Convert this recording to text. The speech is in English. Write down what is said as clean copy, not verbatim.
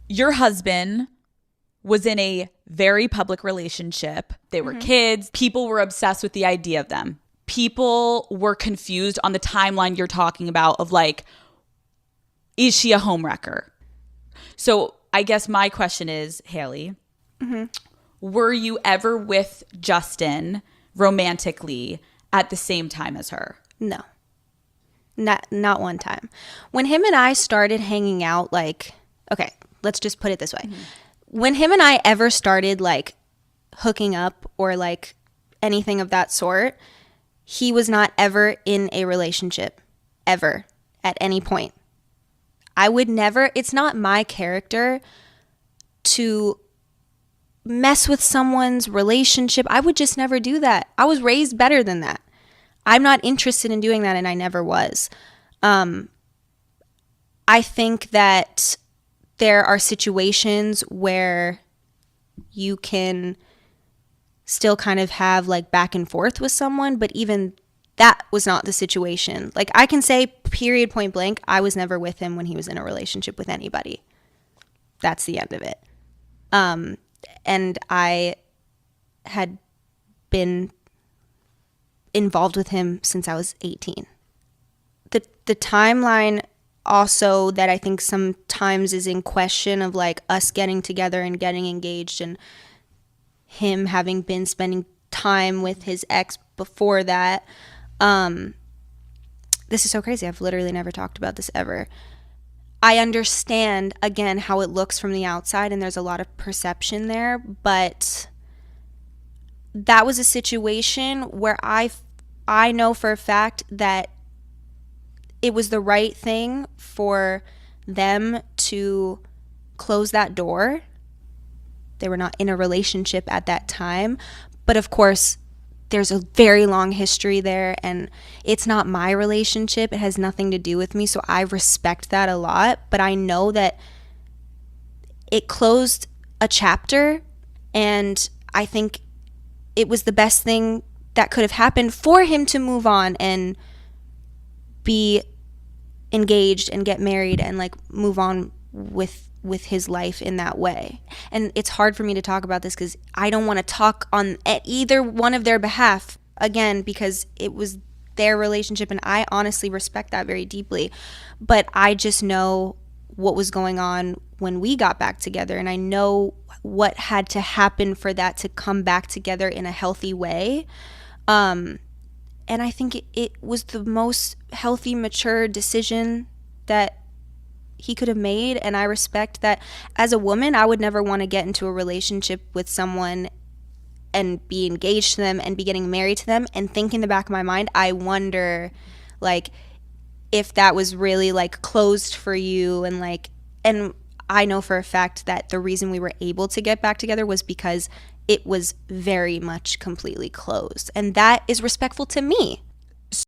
your husband was in a very public relationship. They were kids. People were obsessed with the idea of them. People were confused on the timeline you're talking about of like, is she a homewrecker? So I guess my question is, Hailey, were you ever with Justin romantically at the same time as her? No. Not one time. When him and I started hanging out, like, okay, let's just put it this way. When him and I ever started like hooking up or like anything of that sort, he was not ever in a relationship, ever, at any point. I would never, it's not my character to mess with someone's relationship. I would just never do that. I was raised better than that. I'm not interested in doing that, and I never was. I think that there are situations where you can still kind of have like back and forth with someone, but even that was not the situation. Like I can say period point blank, I was never with him when he was in a relationship with anybody. That's the end of it. And I had been involved with him since I was 18. The timeline also that I think sometimes is in question of like us getting together and getting engaged and him having been spending time with his ex before that. This is so crazy. I've literally never talked about this ever. I understand, again, how it looks from the outside, and there's a lot of perception there, but that was a situation where I know for a fact that it was the right thing for them to close that door. They were not in a relationship at that time, but of course, there's a very long history there, and it's not my relationship. It has nothing to do with me, so I respect that a lot, but I know that it closed a chapter, and I think it was the best thing that could have happened for him to move on and be engaged and get married and like move on with his life in that way. And it's hard for me to talk about this because I don't want to talk on either one of their behalf, again, because it was their relationship and I honestly respect that very deeply. But I just know what was going on when we got back together, and I know what had to happen for that to come back together in a healthy way. And I think it was the most healthy, mature decision that he could have made, and I respect that. As a woman, I would never want to get into a relationship with someone and be engaged to them and be getting married to them and think in the back of my mind, I wonder like if that was really like closed for you, and like, and I know for a fact that the reason we were able to get back together was because it was very much completely closed, and that is respectful to me.